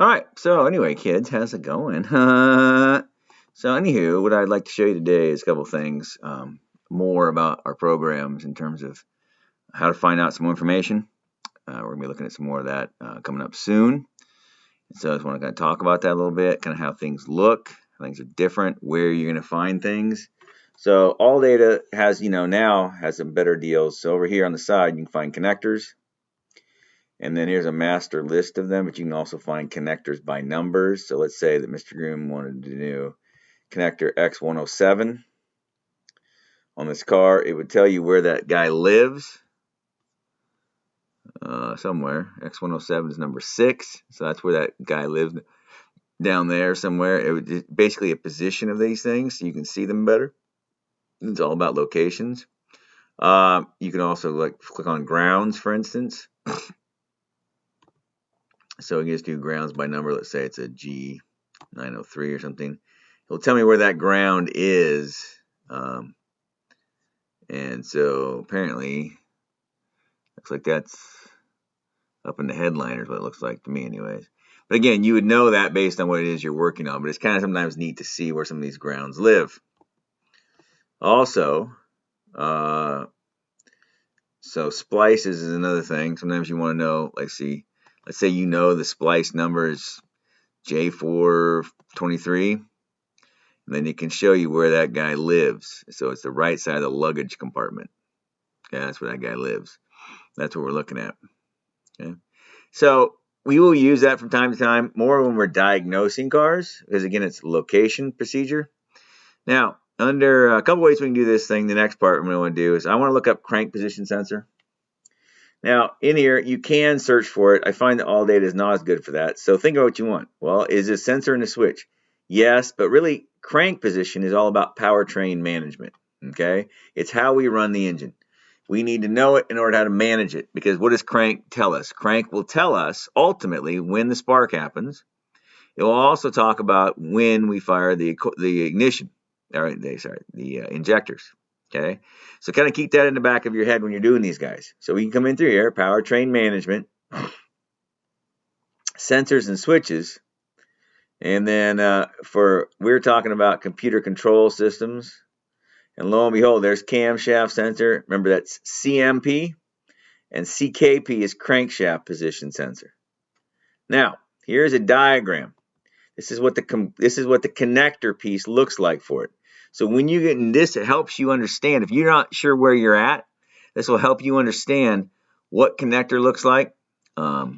All right. So anyway, kids, how's it going? So anywho, what I'd like to show you today is a couple things more about our programs in terms of how to find out some more information. We're gonna be looking at some more of that coming up soon. So I just want to kind of talk about that a little bit, kind of how things look, how things are different, where you're gonna find things. So ALLDATA has, now has some better deals. So over here on the side, you can find connectors. And then here's a master list of them, but you can also find connectors by numbers. So let's say that Mr. Groom wanted to do connector X107 on this car. It would tell you where that guy lives somewhere. X107 is number 6, so that's where that guy lives, down there somewhere. It would basically a position of these things so you can see them better. It's all about locations. You can also click on grounds, for instance. So we can just do grounds by number. Let's say it's a G903 or something. It'll tell me where that ground is. And so apparently, looks like that's up in the headliner is what it looks like to me anyways. But again, you would know that based on what it is you're working on. But it's kind of sometimes neat to see where some of these grounds live. Also, so splices is another thing. Sometimes you want to know, let's say you know the splice number is J423, and then it can show you where that guy lives. So it's the right side of the luggage compartment. Yeah, that's where that guy lives. That's what we're looking at. Okay. So we will use that from time to time, more when we're diagnosing cars, because again, it's location procedure. Now, under a couple ways we can do this thing, the next part I'm going to want to do is I want to look up crank position sensor. Now, in here, you can search for it. I find that ALLDATA is not as good for that. So think of what you want. Well, is this sensor in the switch? Yes, but really, crank position is all about powertrain management. Okay? It's how we run the engine. We need to know it in order how to manage it, because what does crank tell us? Crank will tell us, ultimately, when the spark happens. It will also talk about when we fire the ignition, the injectors. Okay, so kind of keep that in the back of your head when you're doing these guys. So we can come in through here, powertrain management, sensors and switches, and then we're talking about computer control systems. And lo and behold, there's camshaft sensor. Remember, that's CMP, and CKP is crankshaft position sensor. Now, here's a diagram. This is what the connector piece looks like for it. So when you get in this, it helps you understand. If you're not sure where you're at, this will help you understand what connector looks like, what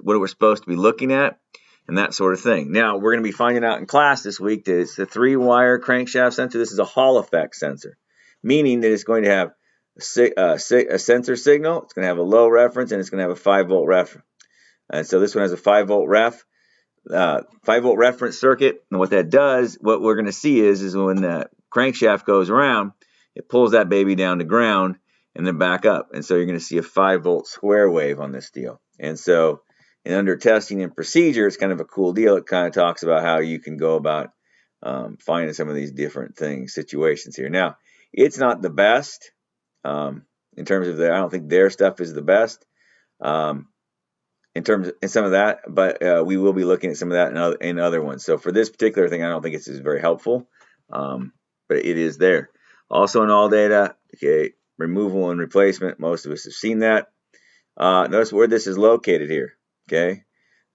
we're supposed to be looking at, and that sort of thing. Now, we're going to be finding out in class this week that it's the 3-wire crankshaft sensor. This is a Hall effect sensor, meaning that it's going to have a sensor signal, it's going to have a low reference, and it's going to have a 5-volt ref. And so this one has a 5-volt ref. 5-volt reference circuit, and what that does, what we're going to see is when that crankshaft goes around, it pulls that baby down to ground and then back up, and so you're going to see a 5-volt square wave on this deal. And so, under testing and procedure, it's kind of a cool deal. It kind of talks about how you can go about finding some of these different situations here. Now, it's not the best in terms of I don't think their stuff is the best. In some of that, but we will be looking at some of that in other ones. So for this particular thing, I don't think it's very helpful, but it is there. Also in ALLDATA, okay, removal and replacement. Most of us have seen that. Notice where this is located here. Okay,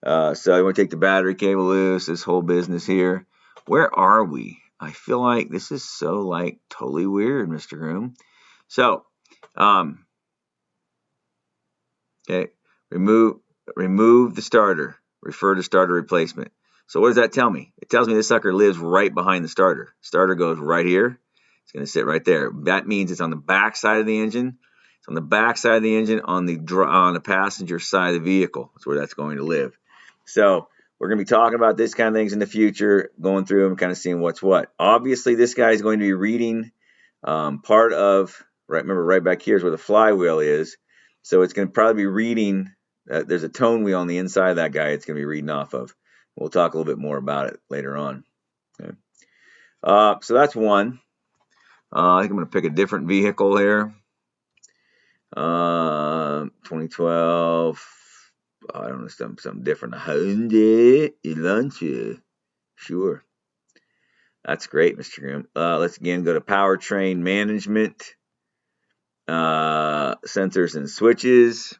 so I want to take the battery cable loose. This whole business here. Where are we? I feel like this is so totally weird, Mr. Groom. So, okay, remove the starter. Refer to starter replacement. So what does that tell me? It tells me this sucker lives right behind the starter. Starter goes right here. It's going to sit right there. That means it's on the back side of the engine. It's on the back side of the engine on the passenger side of the vehicle. That's where that's going to live. So we're going to be talking about this kind of things in the future, going through them, kind of seeing what's what. Obviously, this guy is going to be reading part of, remember right back here is where the flywheel is. So it's going to probably be reading. There's a tone wheel on the inside of that guy it's going to be reading off of. We'll talk a little bit more about it later on. Okay. So that's one. I think I'm going to pick a different vehicle here. 2012. I don't know, something different. A Hyundai Elantra. Sure. That's great, Mr. Grimm. Let's again go to powertrain management, sensors and switches.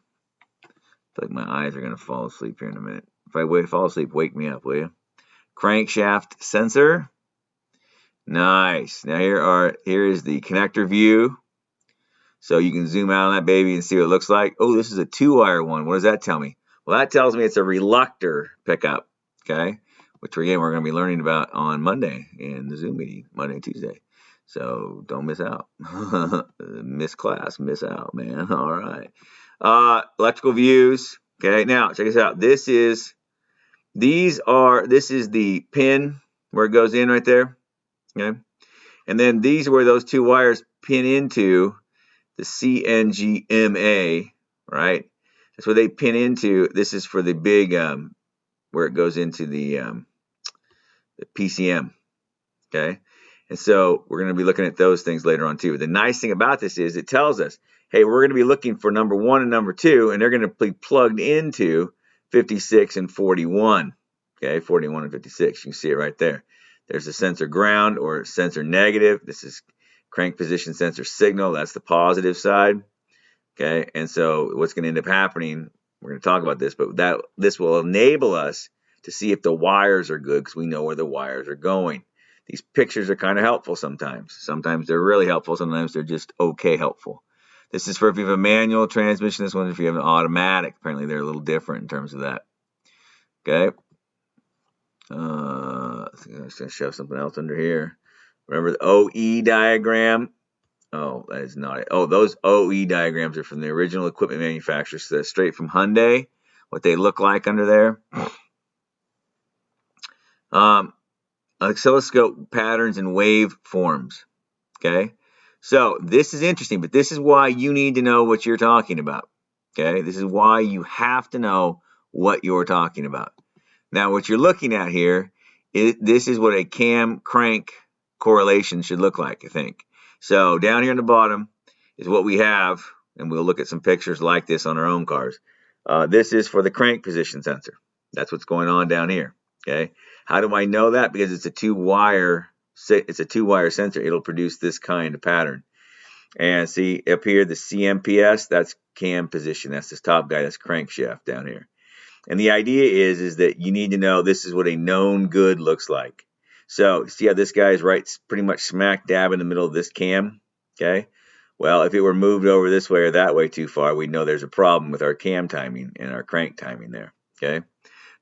I feel like my eyes are going to fall asleep here in a minute. If I fall asleep, wake me up, will you? Crankshaft sensor. Nice. Now here is the connector view. So you can zoom out on that baby and see what it looks like. Oh, this is a 2-wire one. What does that tell me? Well, that tells me it's a reluctor pickup, okay? Which, again, we're going to be learning about on Monday in the Zoom meeting, Monday and Tuesday. So don't miss out. Miss class, miss out, man. All right. Electrical views. Okay, now check this out. This is the pin where it goes in right there. Okay. And then these are where those 2 wires pin into the CNGMA, right? That's where they pin into. This is for the big, where it goes into the PCM, okay? And so we're going to be looking at those things later on too. But the nice thing about this is it tells us, hey, we're going to be looking for number 1 and number 2, and they're going to be plugged into 56 and 41, okay? 41 and 56, you can see it right there. There's a sensor ground or sensor negative. This is crank position sensor signal. That's the positive side. Okay, and so what's going to end up happening, we're going to talk about this, but this will enable us to see if the wires are good because we know where the wires are going. These pictures are kind of helpful sometimes. Sometimes they're really helpful. Sometimes they're just okay helpful. This is for if you have a manual transmission. This one if you have an automatic. Apparently they're a little different in terms of that. Okay. I'm just going to shove something else under here. Remember the OE diagram? Oh, that is not it. Oh, those OE diagrams are from the original equipment manufacturer. So that's straight from Hyundai, what they look like under there. Oscilloscope patterns and wave forms. Okay. So this is interesting, but this is why you need to know what you're talking about. Okay. This is why you have to know what you're talking about. Now, what you're looking at here, this is what a cam crank correlation should look like, I think. So down here on the bottom is what we have, and we'll look at some pictures like this on our own cars. This is for the crank position sensor. That's what's going on down here. Okay. How do I know that? Because it's a 2-wire sensor. It'll produce this kind of pattern. And see up here, the CMPS, that's cam position. That's this top guy. That's crankshaft down here. And the idea is that you need to know this is what a known good looks like. So see how this guy is right pretty much smack dab in the middle of this cam, okay? Well, if it were moved over this way or that way too far, we'd know there's a problem with our cam timing and our crank timing there, okay?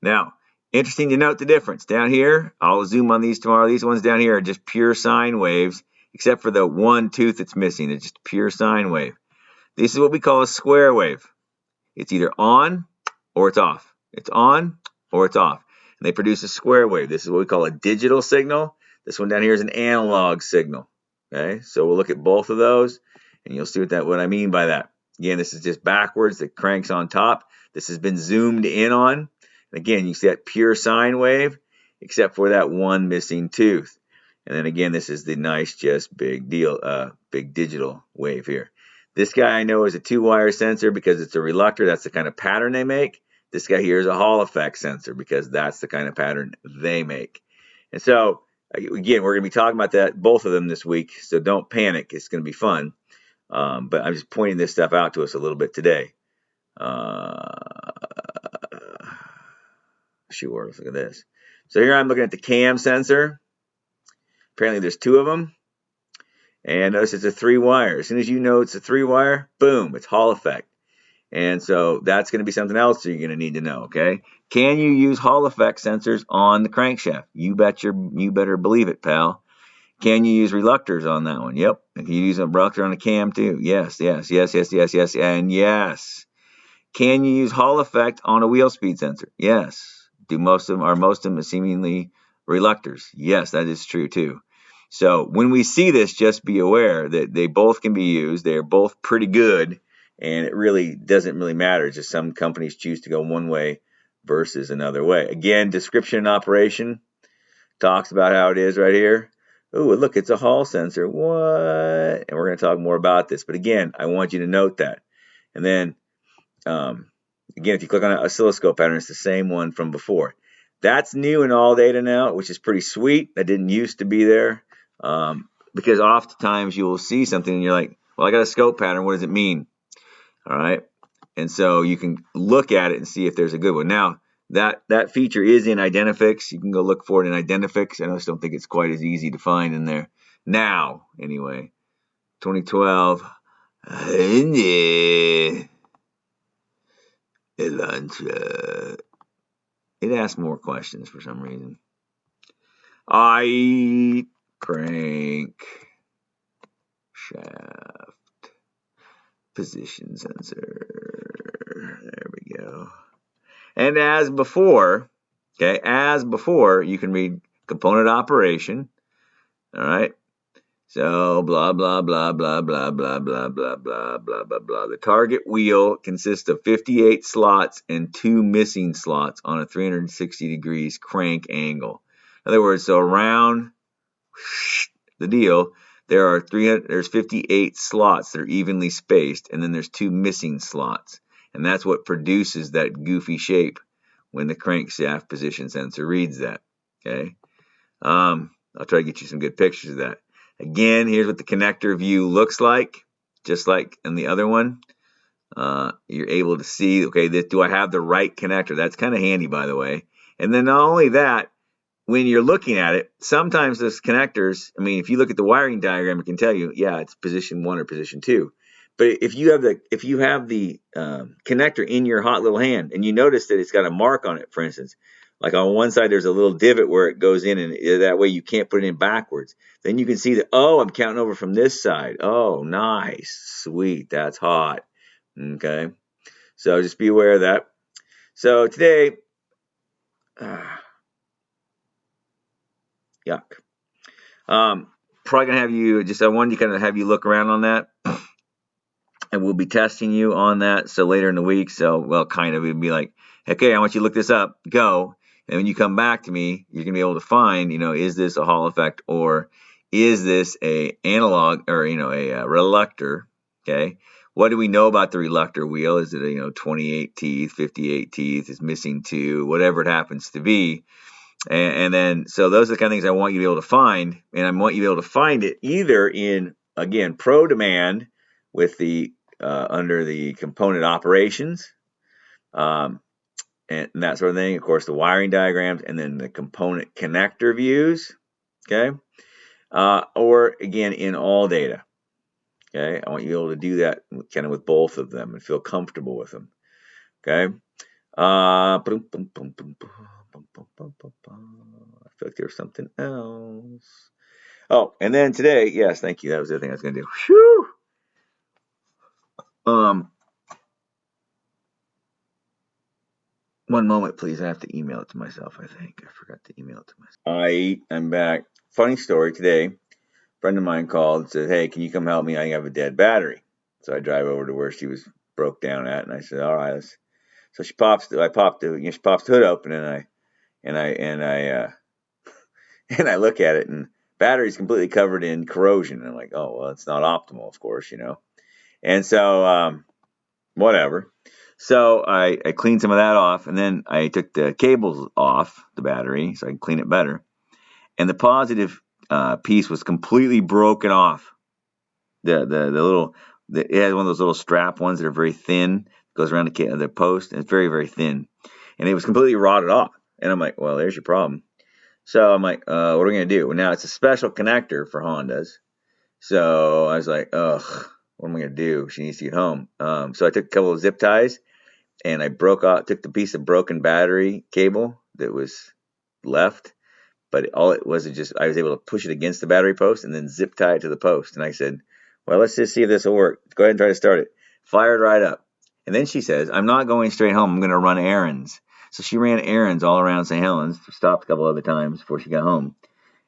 Now, interesting to note the difference. Down here, I'll zoom on these tomorrow. These ones down here are just pure sine waves, except for the one tooth that's missing. It's just pure sine wave. This is what we call a square wave. It's either on or it's off. It's on or it's off. And they produce a square wave. This is what we call a digital signal. This one down here is an analog signal. Okay, so we'll look at both of those, and you'll see what I mean by that. Again, this is just backwards. The crank's on top. This has been zoomed in on. And again, you see that pure sine wave, except for that one missing tooth. And then again, this is the nice, just big digital wave here. This guy I know is a 2-wire sensor because it's a reluctor. That's the kind of pattern they make. This guy here is a Hall effect sensor because that's the kind of pattern they make. And so, again, we're going to be talking about both of them this week, so don't panic. It's going to be fun. But I'm just pointing this stuff out to us a little bit today. Sure, let's look at this. So here I'm looking at the cam sensor. Apparently there's 2 of them. And notice it's a 3-wire. As soon as you know it's a 3-wire, boom, it's Hall effect. And so that's going to be something else you're going to need to know, okay? Can you use Hall effect sensors on the crankshaft? You better believe it, pal. Can you use reluctors on that one? Yep. Can you use a reluctor on a cam too? Yes, and yes. Can you use Hall effect on a wheel speed sensor? Yes. Most of them seemingly reluctors? Yes, that is true too. So when we see this, just be aware that they both can be used. They're both pretty good. And it really doesn't really matter. It's just some companies choose to go one way versus another way. Again, description and operation talks about how it is right here. Oh, look, it's a Hall sensor. What? And we're going to talk more about this. But again, I want you to note that. And then again, if you click on an oscilloscope pattern, it's the same one from before. That's new in ALLDATA now, which is pretty sweet. That didn't used to be there. Because oftentimes you will see something and you're like, well, I got a scope pattern. What does it mean? All right. And so you can look at it and see if there's a good one. Now, that feature is in Identifix. You can go look for it in Identifix. I just don't think it's quite as easy to find in there. Now, anyway, 2012. Elantra. It asked more questions for some reason. Crank shaft position sensor. There we go. And as before, you can read component operation. All right. So blah blah blah blah blah blah blah blah blah blah blah blah. The target wheel consists of 58 slots and 2 missing slots on a 360 degrees crank angle. In other words, so around the deal, there's 58 slots that are evenly spaced, and then there's 2 missing slots, and that's what produces that goofy shape when the crankshaft position sensor reads that. Okay, I'll try to get you some good pictures of that. Again, here's what the connector view looks like, just like in the other one. You're able to see, okay, do I have the right connector? That's kind of handy, by the way. And then not only that, when you're looking at it, sometimes those connectors, I mean, if you look at the wiring diagram, it can tell you, yeah, it's position 1 or position 2. But if you have the connector in your hot little hand and you notice that it's got a mark on it, for instance, like on one side there's a little divot where it goes in, and that way you can't put it in backwards. Then you can see that, oh, I'm counting over from this side. Oh, nice, sweet, that's hot. Okay, so just be aware of that. So today, yuck. Probably gonna have you I wanted to kind of have you look around on that. And we'll be testing you on that. So later in the week, it'd be like, okay, I want you to look this up, go. And when you come back to me, you're gonna be able to find, is this a Hall effect, or is this a analog, or a reluctor? Okay, what do we know about the reluctor wheel? Is it a 28 teeth, 58 teeth? Is missing 2, whatever it happens to be? And then, so those are the kind of things I want you to be able to find, and I want you to be able to find it either in, again, Pro Demand with the under the component operations, and that sort of thing. Of course, the wiring diagrams, and then the component connector views. Okay, or again in ALLDATA. Okay, I want you to be able to do that kind of with both of them and feel comfortable with them. Okay. I feel like there's something else. Oh, and then today, yes, thank you. That was the other thing I was going to do. Whew. One moment, please. I have to email it to myself, I think. I forgot to email it to myself. I'm back. Funny story today. A friend of mine called and said, hey, can you come help me? I have a dead battery. So I drive over to where she was broke down at, and I said, all right. So she pops the hood open, and I look at it, and battery's completely covered in corrosion. And I'm like, oh, well, it's not optimal, of course, And so, whatever. So I cleaned some of that off, and then I took the cables off the battery so I can clean it better. And the positive piece was completely broken off. It has one of those little strap ones that are very thin, goes around the post, and it's very, very thin. And it was completely rotted off. And I'm like, well, there's your problem. So I'm like, what are we going to do? Well, now it's a special connector for Hondas. So I was like, ugh, what am I going to do? She needs to get home. So I took a couple of zip ties, and I took the piece of broken battery cable that was left. But all it was I was able to push it against the battery post and then zip tie it to the post. And I said, well, let's just see if this will work. Go ahead and try to start it. Fired right up. And then she says, I'm not going straight home. I'm going to run errands. So she ran errands all around St. Helens, stopped a couple other times before she got home.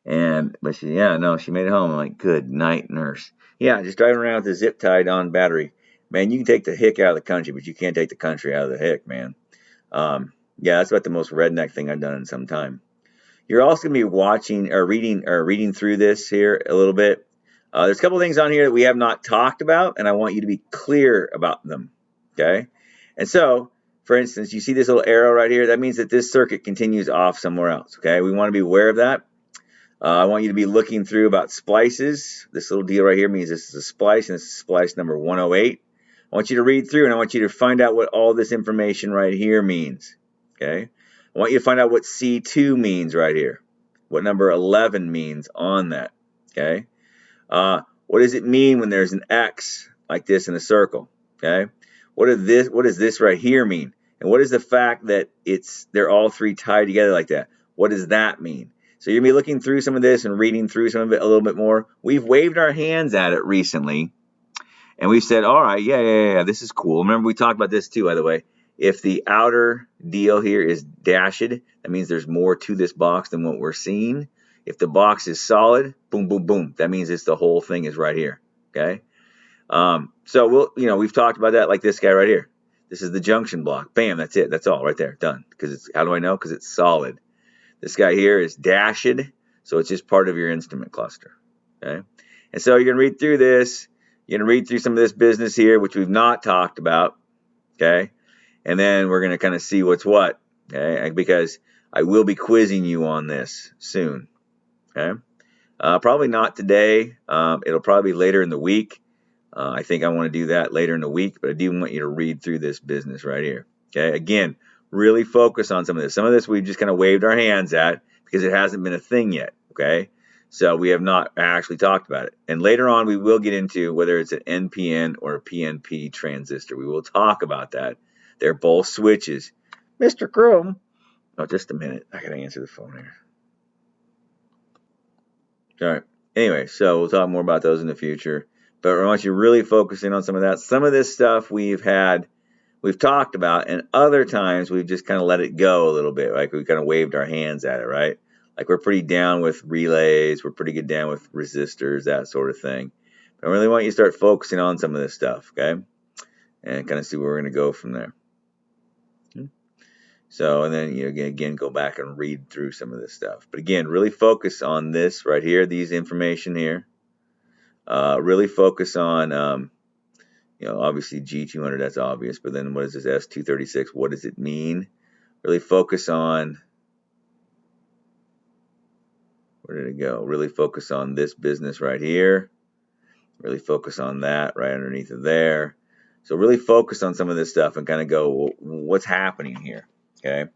But she made it home. I'm like, good night, nurse. Yeah, just driving around with a zip tied on battery. Man, you can take the hick out of the country, but you can't take the country out of the hick, man. That's about the most redneck thing I've done in some time. You're also going to be watching or reading through this here a little bit. There's a couple things on here that we have not talked about, and I want you to be clear about them. Okay? And so, for instance, you see this little arrow right here? That means that this circuit continues off somewhere else, okay? We want to be aware of that. I want you to be looking through about splices. This little deal right here means this is a splice, and this is splice number 108. I want you to read through, and I want you to find out what all this information right here means, okay? I want you to find out what C2 means right here, what number 11 means on that, okay? What does it mean when there's an X like this in a circle, okay? What does this right here mean? And what is the fact that they're all three tied together like that? What does that mean? So you're going to be looking through some of this and reading through some of it a little bit more. We've waved our hands at it recently, and we've said, all right, yeah, this is cool. Remember, we talked about this too, by the way. If the outer deal here is dashed, that means there's more to this box than what we're seeing. If the box is solid, boom, boom, boom, that means the whole thing is right here, okay? So we've talked about that, like this guy right here. This is the junction block. Bam, that's it. That's all right there, done. Because how do I know? Because it's solid. This guy here is dashed, so it's just part of your instrument cluster, okay? And so you're going to read through this. You're going to read through some of this business here, which we've not talked about, okay? And then we're going to kind of see what's what, okay? Because I will be quizzing you on this soon, okay? Probably not today. It'll probably be later in the week. I think I want to do that later in the week, but I do want you to read through this business right here, okay? Again, really focus on some of this. Some of this we've just kind of waved our hands at because it hasn't been a thing yet, okay? So we have not actually talked about it. And later on, we will get into whether it's an NPN or a PNP transistor. We will talk about that. They're both switches. Mr. Chrome. Oh, just a minute. I got to answer the phone here. All right. Anyway, so we'll talk more about those in the future. But I want you to really focus in on some of that. Some of this stuff we've talked about, and other times we've just kind of let it go a little bit. Like we kind of waved our hands at it, right? Like we're pretty down with relays. We're pretty good down with resistors, that sort of thing. But I really want you to start focusing on some of this stuff, okay? And kind of see where we're going to go from there. So, and then, again, go back and read through some of this stuff. But again, really focus on this right here, these information here. Really focus on, obviously G200, that's obvious. But then what is this S236? What does it mean? Really focus on, where did it go? Really focus on this business right here. Really focus on that right underneath of there. So really focus on some of this stuff and kind of go, well, what's happening here? Okay,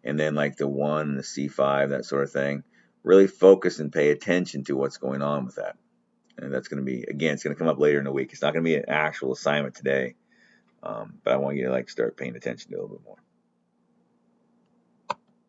and then like the 1, the C5, that sort of thing. Really focus and pay attention to what's going on with that. And that's going to be, again, it's going to come up later in the week. It's not going to be an actual assignment today, but I want you to start paying attention to it a little bit more.